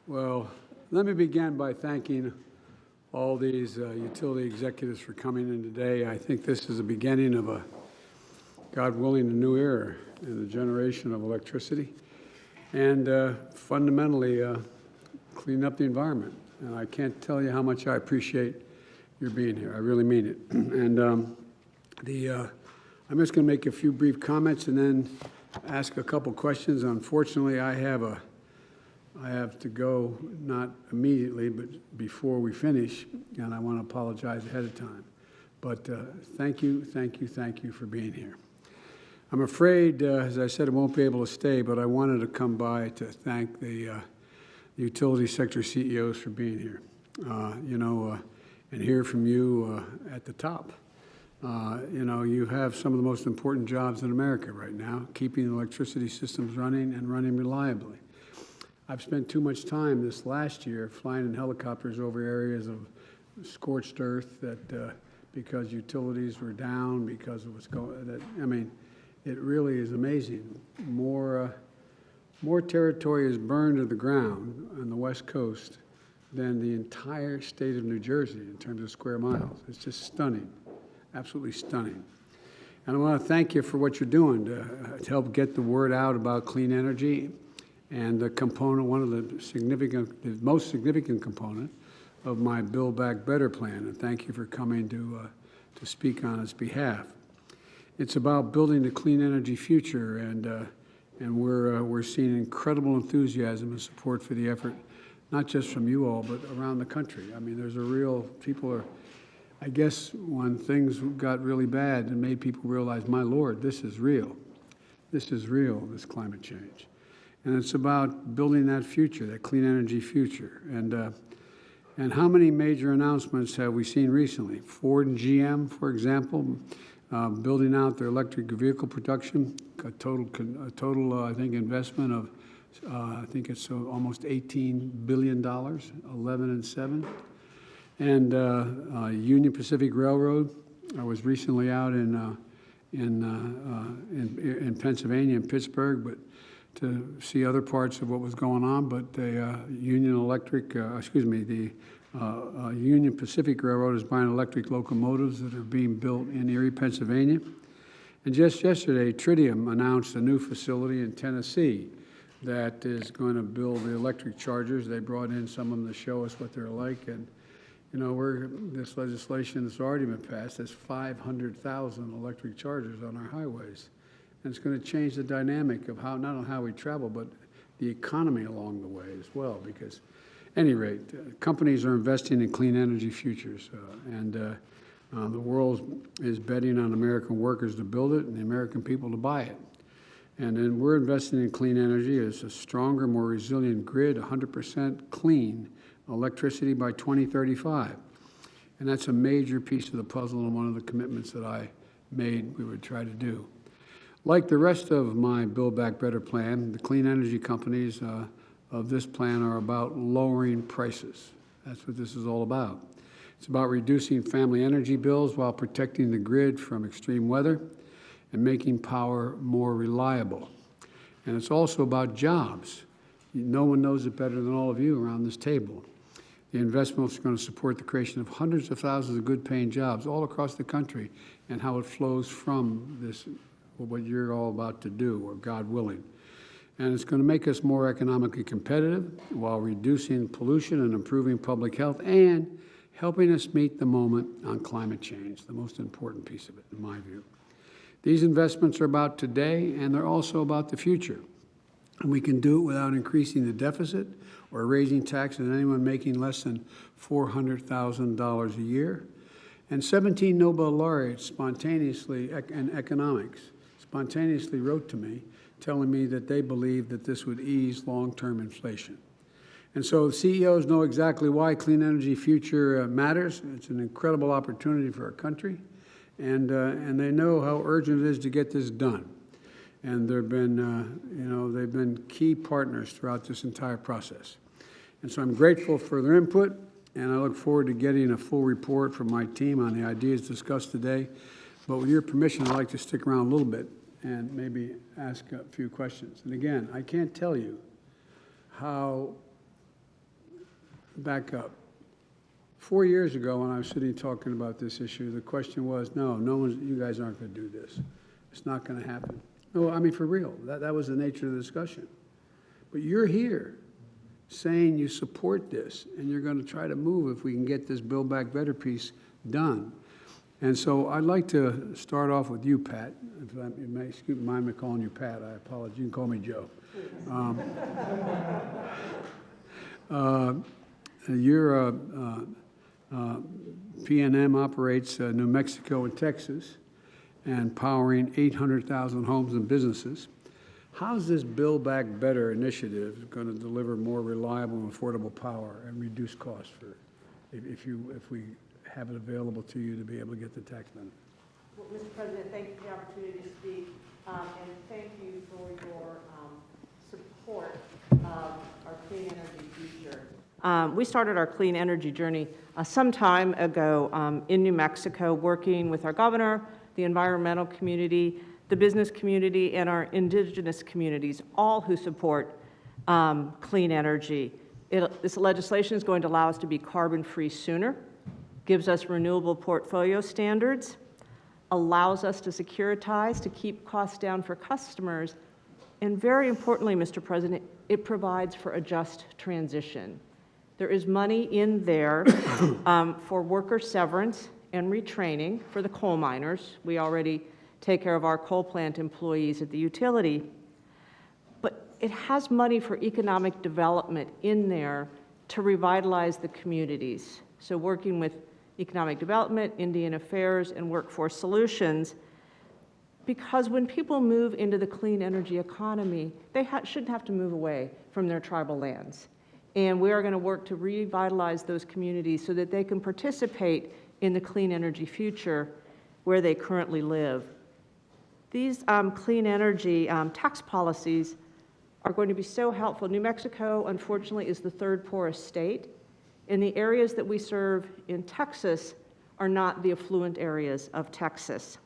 Well, let me begin by thanking all these utility executives for coming in today. I think this is the beginning of a, God willing, a new era in the generation of electricity and fundamentally clean up the environment. And I can't tell you how much I appreciate your being here. I really mean it. And I'm just going to make a few brief comments and then ask a couple questions. Unfortunately, I have to go, not immediately, but before we finish, and I want to apologize ahead of time. But thank you for being here. I'm afraid, as I said, I won't be able to stay, but I wanted to come by to thank the utility sector CEOs for being here, and hear from you at the top. You have some of the most important jobs in America right now, keeping electricity systems running and running reliably. I've spent too much time this last year flying in helicopters over areas of scorched earth that because utilities were down, because of what's going. It really is amazing. More territory is burned to the ground on the West Coast than the entire state of New Jersey in terms of square miles. It's just stunning, absolutely stunning. And I want to thank you for what you're doing to help get the word out about clean energy. And the component, one of the most significant component of my Build Back Better plan. And thank you for coming to speak on its behalf. It's about building a clean energy future, and we're seeing incredible enthusiasm and support for the effort, not just from you all, but around the country. I mean, there's a real, people are, I guess when things got really bad and made people realize, my Lord, this is real. This is real, this climate change. And it's about building that future, that clean energy future. And how many major announcements have we seen recently? Ford and GM, for example, building out their electric vehicle production, a total I think, investment of, I think it's almost $18 billion, 11 and 7. And Union Pacific Railroad, I was recently out in Pennsylvania, in Pittsburgh, but to see other parts of what was going on, but the Union Pacific Railroad is buying electric locomotives that are being built in Erie, Pennsylvania. And just yesterday, Tritium announced a new facility in Tennessee that is going to build the electric chargers. They brought in some of them to show us what they're like. And, this legislation that's already been passed has 500,000 electric chargers on our highways. And it's going to change the dynamic of how, not only how we travel, but the economy along the way as well. Because, at any rate, companies are investing in clean energy futures, and the world is betting on American workers to build it and the American people to buy it. And then we're investing in clean energy as a stronger, more resilient grid, 100% clean electricity by 2035. And that's a major piece of the puzzle and one of the commitments that I made we would try to do. Like the rest of my Build Back Better plan, the clean energy companies of this plan are about lowering prices. That's what this is all about. It's about reducing family energy bills while protecting the grid from extreme weather and making power more reliable. And it's also about jobs. No one knows it better than all of you around this table. The investment is going to support the creation of hundreds of thousands of good-paying jobs all across the country, and how it flows from this, what you're all about to do, or God willing. And it's going to make us more economically competitive while reducing pollution and improving public health and helping us meet the moment on climate change, the most important piece of it, in my view. These investments are about today, and they're also about the future. And we can do it without increasing the deficit or raising taxes on anyone making less than $400,000 a year. And 17 Nobel laureates spontaneously, in economics, spontaneously wrote to me telling me that they believe that this would ease long-term inflation. And so the CEOs know exactly why clean energy future matters. It's an incredible opportunity for our country. And they know how urgent it is to get this done. And they've been key partners throughout this entire process. And so I'm grateful for their input, and I look forward to getting a full report from my team on the ideas discussed today. But with your permission, I'd like to stick around a little bit and maybe ask a few questions. And again, I can't tell you how back up. 4 years ago, when I was sitting talking about this issue, the question was, no one's, you guys aren't going to do this. It's not going to happen. No, I mean, for real. That was the nature of the discussion. But you're here saying you support this, and you're going to try to move if we can get this Build Back Better piece done. And so I'd like to start off with you, Pat. If you may, excuse me, mind me calling you Pat. I apologize. You can call me Joe. Your PNM operates New Mexico and Texas, and powering 800,000 homes and businesses. How's this Build Back Better initiative going to deliver more reliable and affordable power and reduce costs for, if we have it available to you to be able to get the tax benefit? Well, Mr. President, thank you for the opportunity to speak, and thank you for your support of our clean energy future. We started our clean energy journey some time ago in New Mexico, working with our governor, the environmental community, the business community, and our indigenous communities, all who support clean energy. This legislation is going to allow us to be carbon-free sooner, gives us renewable portfolio standards, allows us to securitize, to keep costs down for customers, and very importantly, Mr. President, it provides for a just transition. There is money in there for worker severance and retraining for the coal miners. We already take care of our coal plant employees at the utility. But it has money for economic development in there to revitalize the communities. So working with economic development, Indian affairs, and workforce solutions, because when people move into the clean energy economy, they shouldn't have to move away from their tribal lands. And we are going to work to revitalize those communities so that they can participate in the clean energy future where they currently live. These clean energy tax policies are going to be so helpful. New Mexico, unfortunately, is the third poorest state, and the areas that we serve in Texas are not the affluent areas of Texas.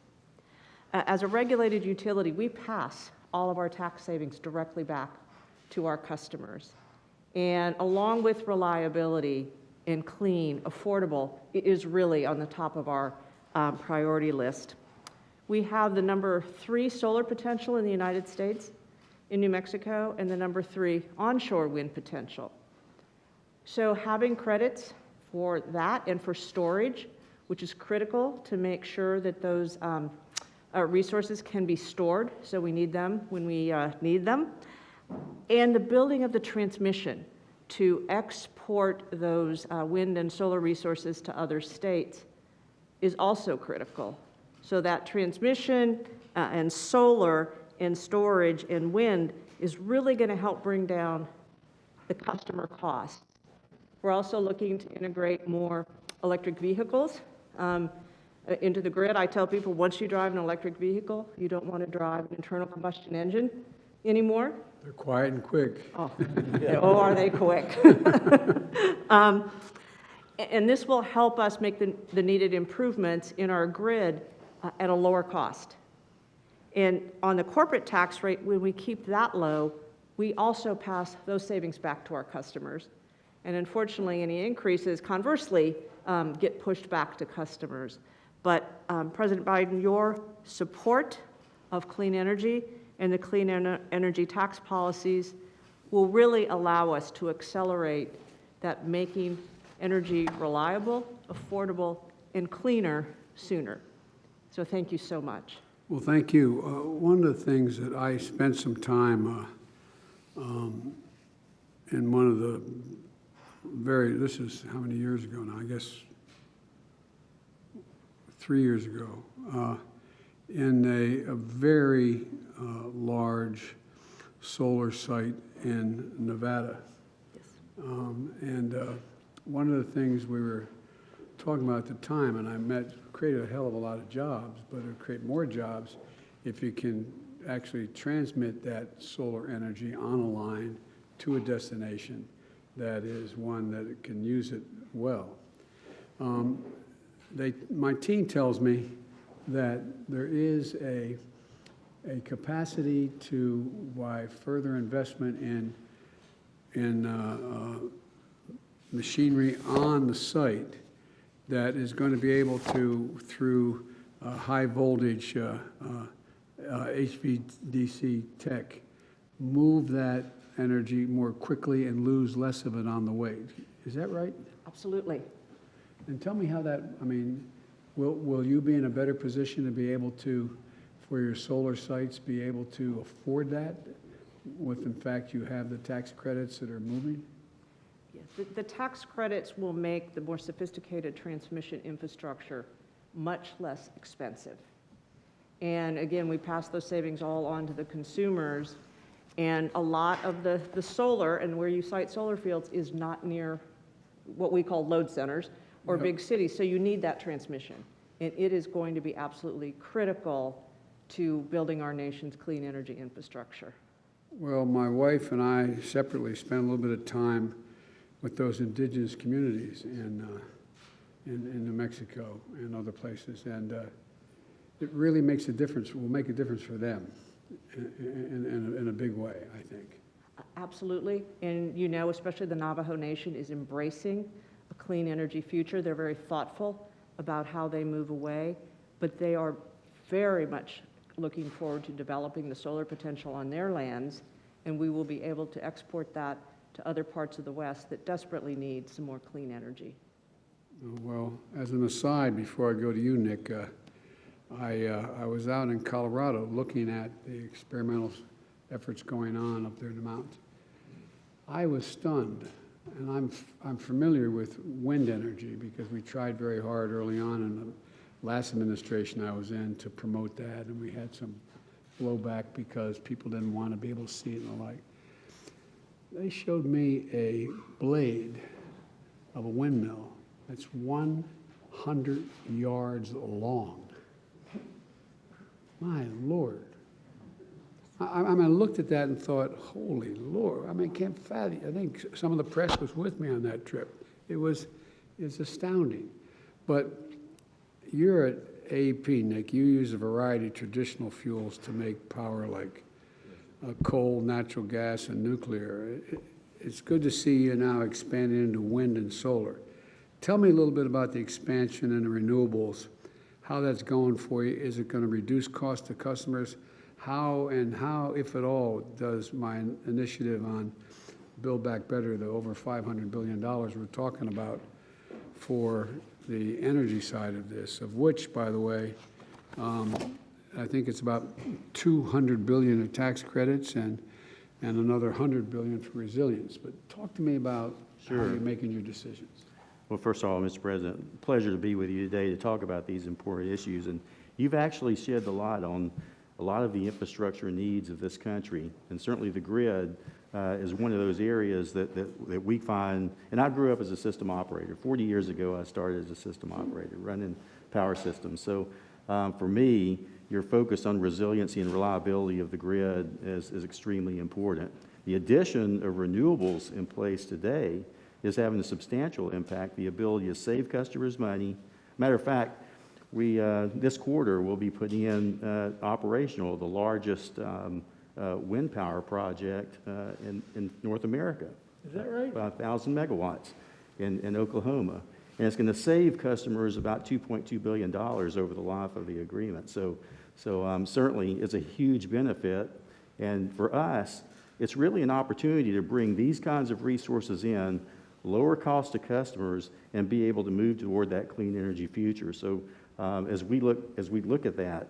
As a regulated utility, we pass all of our tax savings directly back to our customers. And along with reliability and clean, affordable, it is really on the top of our priority list. We have the number 3 solar potential in the United States, in New Mexico, and the number 3 onshore wind potential. So having credits for that and for storage, which is critical to make sure that those resources can be stored, so we need them when we need them, and the building of the transmission to export those wind and solar resources to other states is also critical. So that transmission and solar and storage and wind is really going to help bring down the customer costs. We're also looking to integrate more electric vehicles into the grid. I tell people, once you drive an electric vehicle, you don't want to drive an internal combustion engine anymore. They're quiet and quick. Oh, oh, are they quick? And this will help us make the needed improvements in our grid at a lower cost. And on the corporate tax rate, when we keep that low, we also pass those savings back to our customers. And unfortunately, any increases, conversely, get pushed back to customers. But President Biden, your support of clean energy and the clean energy tax policies will really allow us to accelerate that making energy reliable, affordable, and cleaner sooner. So thank you so much. Well, thank you. One of the things that I spent some time in one of the this is how many years ago now? I guess 3 years ago, in a very large solar site in Nevada. Yes. One of the things we were talking about at the time, and created a hell of a lot of jobs, but it would create more jobs if you can actually transmit that solar energy on a line to a destination that is one that it can use it well. My team tells me that there is a capacity to, by further investment in machinery on the site that is going to be able to, through high voltage HVDC tech, move that energy more quickly and lose less of it on the way. Is that right? Absolutely. And tell me how that, I mean, will you be in a better position to be able to, for your solar sites, be able to afford that with, in fact, you have the tax credits that are moving? Yes, the tax credits will make the more sophisticated transmission infrastructure much less expensive. And again, we pass those savings all on to the consumers. And a lot of the solar, and where you site solar fields, is not near what we call load centers or big cities. So you need that transmission. And it is going to be absolutely critical to building our nation's clean energy infrastructure. Well, my wife and I separately spent a little bit of time with those indigenous communities in New Mexico and other places, and it really makes a difference, will make a difference for them in a big way, I think. Absolutely, and you know, especially the Navajo Nation is embracing a clean energy future. They're very thoughtful about how they move away, but they are very much looking forward to developing the solar potential on their lands, and we will be able to export that to other parts of the West that desperately need some more clean energy. Well, as an aside, before I go to you, Nick, I was out in Colorado looking at the experimental efforts going on up there in the mountains. I was stunned, and I'm familiar with wind energy because we tried very hard early on in the last administration I was in to promote that, and we had some blowback because people didn't want to be able to see it and the like. They showed me a blade of a windmill that's 100 yards long. My Lord. I looked at that and thought, holy Lord, I mean, I can't fathom. I think some of the press was with me on that trip. It's astounding. But you're at AEP, Nick. You use a variety of traditional fuels to make power, like coal, natural gas, and nuclear. It's good to see you now expanding into wind and solar. Tell me a little bit about the expansion in the renewables, how that's going for you. Is it going to reduce cost to customers? How, if at all, does my initiative on Build Back Better, the over $500 billion we're talking about for the energy side of this, of which, by the way, I think it's about $200 billion of tax credits and another $100 billion for resilience. But talk to me about how you're making your decisions. Well, first of all, Mr. President, pleasure to be with you today to talk about these important issues. And you've actually shed the light on a lot of the infrastructure needs of this country. And certainly the grid is one of those areas that we find, and I grew up as a system operator. 40 years ago, I started as a system operator, running power systems. So for me, your focus on resiliency and reliability of the grid is extremely important. The addition of renewables in place today is having a substantial impact, the ability to save customers money. Matter of fact, we this quarter will be putting in operational the largest wind power project in North America. Is that right? About 1,000 megawatts in Oklahoma. And it's going to save customers about $2.2 billion over the life of the agreement. So certainly it's a huge benefit. And for us, it's really an opportunity to bring these kinds of resources in, lower cost to customers, and be able to move toward that clean energy future. So as we look at that,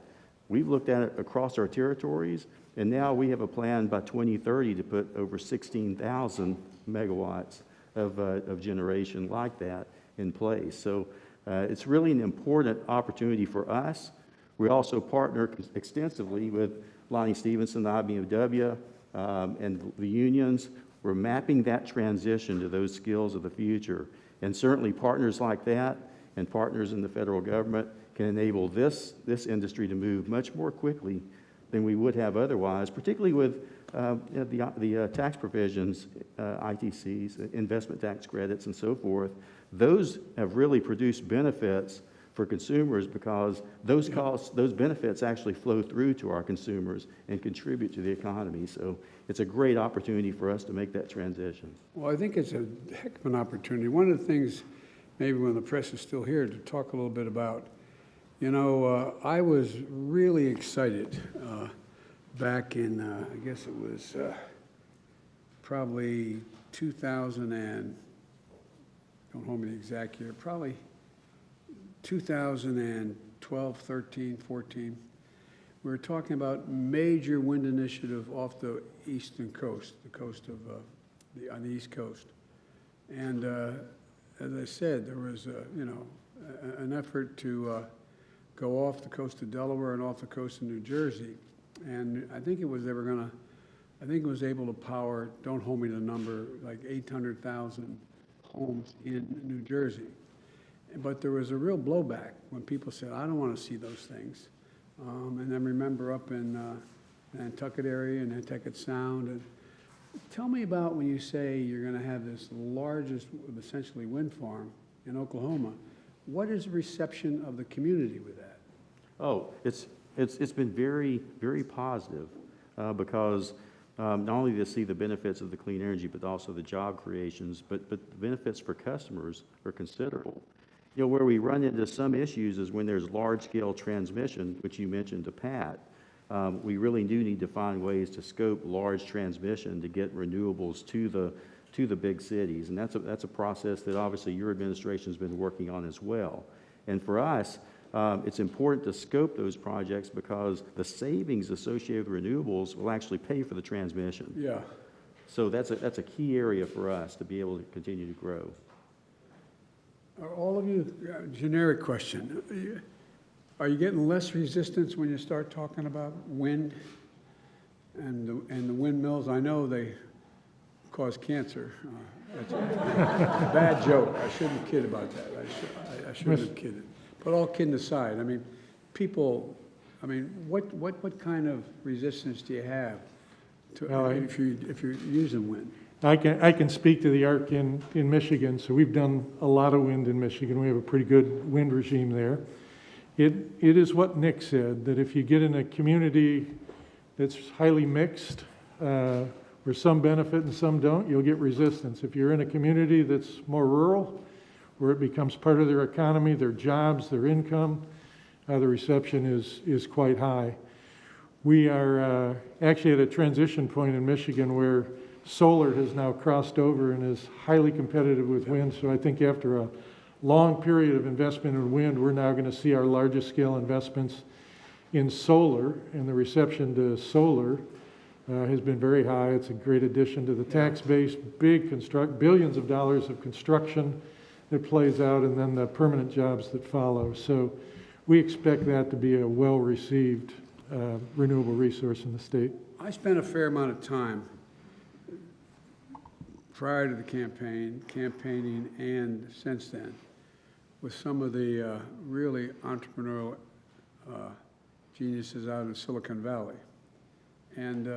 we've looked at it across our territories, and now we have a plan by 2030 to put over 16,000 megawatts of generation like that in place. So it's really an important opportunity for us. We also partner extensively with Lonnie Stevenson, the IBEW, and the unions. We're mapping that transition to those skills of the future. And certainly partners like that and partners in the federal government can enable this industry to move much more quickly than we would have otherwise, particularly with the tax provisions, ITCs, investment tax credits, and so forth. Those have really produced benefits for consumers, because those costs, those benefits actually flow through to our consumers and contribute to the economy. So it's a great opportunity for us to make that transition. Well, I think it's a heck of an opportunity. One of the things, maybe when the press is still here, to talk a little bit about, I was really excited back in, I guess it was probably 2000 and, don't hold me the exact year, probably 2012, 13, 14. We were talking about major wind initiative off the eastern coast, the coast of, on the East Coast. And as I said, there was, an effort to go off the coast of Delaware and off the coast of New Jersey. And I think it was it was able to power, don't hold me to the number, like 800,000 homes in New Jersey. But there was a real blowback when people said, I don't want to see those things. And then remember up in the Nantucket area and Nantucket Sound. And tell me about when you say you're going to have this largest, essentially, wind farm in Oklahoma. What is the reception of the community with that? Oh, it's been very, very positive because not only do they see the benefits of the clean energy, but also the job creations, but the benefits for customers are considerable. Where we run into some issues is when there's large-scale transmission, which you mentioned to Pat. We really do need to find ways to scope large transmission to get renewables to the big cities, and that's a process that obviously your administration has been working on as well. And for us, it's important to scope those projects because the savings associated with renewables will actually pay for the transmission. Yeah. So that's a key area for us to be able to continue to grow. Are all of you, generic question, are you getting less resistance when you start talking about wind and the windmills? I know they cause cancer. That's a bad joke. I shouldn't kid about that. I shouldn't have kidded. But all kidding aside, what kind of resistance do you have to, if you're using wind? I can speak to the ARC in Michigan. So we've done a lot of wind in Michigan. We have a pretty good wind regime there. It is what Nick said, that if you get in a community that's highly mixed, where some benefit and some don't, you'll get resistance. If you're in a community that's more rural, where it becomes part of their economy, their jobs, their income, the reception is quite high. We are actually at a transition point in Michigan where solar has now crossed over and is highly competitive with wind. So I think after a long period of investment in wind, we're now going to see our largest scale investments in solar, and the reception to solar has been very high. It's a great addition to the tax base, billions of dollars of construction that plays out, and then the permanent jobs that follow. So we expect that to be a well-received renewable resource in the state. I spent a fair amount of time prior to the campaigning, and since then, with some of the really entrepreneurial geniuses out in Silicon Valley. And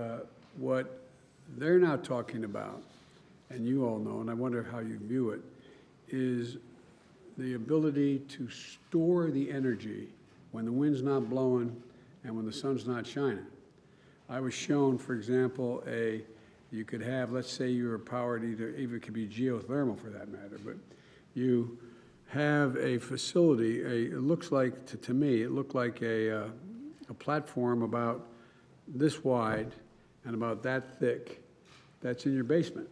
what they're now talking about, and you all know, and I wonder how you view it, is the ability to store the energy when the wind's not blowing and when the sun's not shining. I was shown, for example, you could have, let's say you were powered even it could be geothermal for that matter, but you have a facility, it looks like, to me, it looked like a platform about this wide and about that thick that's in your basement.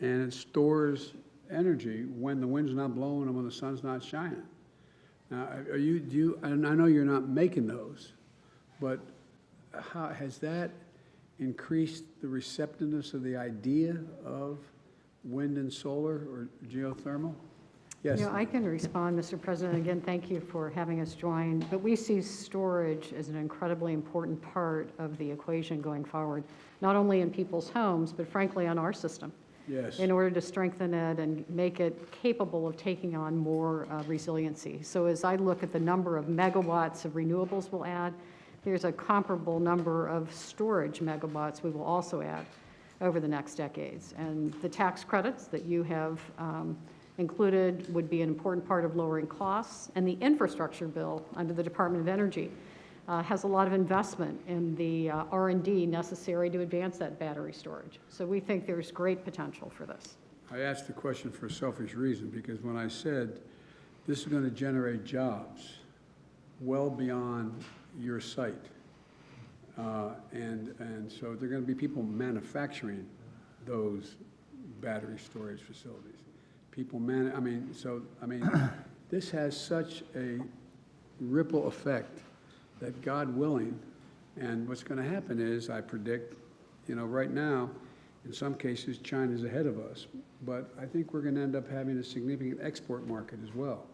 And it stores energy when the wind's not blowing and when the sun's not shining. Now, and I know you're not making those, but how has that increased the receptiveness of the idea of wind and solar or geothermal? Yes. I can respond, Mr. President. Again, thank you for having us join. But we see storage as an incredibly important part of the equation going forward, not only in people's homes, but frankly on our system. Yes. In order to strengthen it and make it capable of taking on more resiliency. So as I look at the number of megawatts of renewables we'll add, there's a comparable number of storage megawatts we will also add over the next decades. And the tax credits that you have included would be an important part of lowering costs. And the infrastructure bill under the Department of Energy has a lot of investment in the R&D necessary to advance that battery storage. So we think there's great potential for this. I asked the question for a selfish reason, because when I said this is going to generate jobs well beyond your site, and so there are going to be people manufacturing those battery storage facilities. This has such a ripple effect that, God willing, and what's going to happen is, I predict, right now, in some cases, China's ahead of us, but I think we're going to end up having a significant export market as well.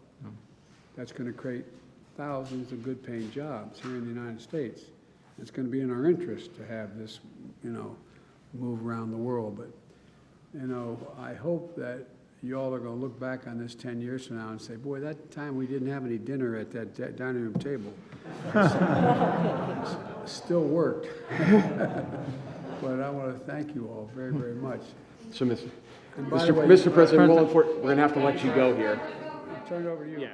That's going to create thousands of good-paying jobs here in the United States. It's going to be in our interest to have this, move around the world. But, I hope that you all are going to look back on this 10 years from now and say, boy, that time we didn't have any dinner at that dining room table. Still worked. But I want to thank you all very, very much. So, And by the way, Mr. President, we're going to have to let you go here. turn it over to you. Yeah.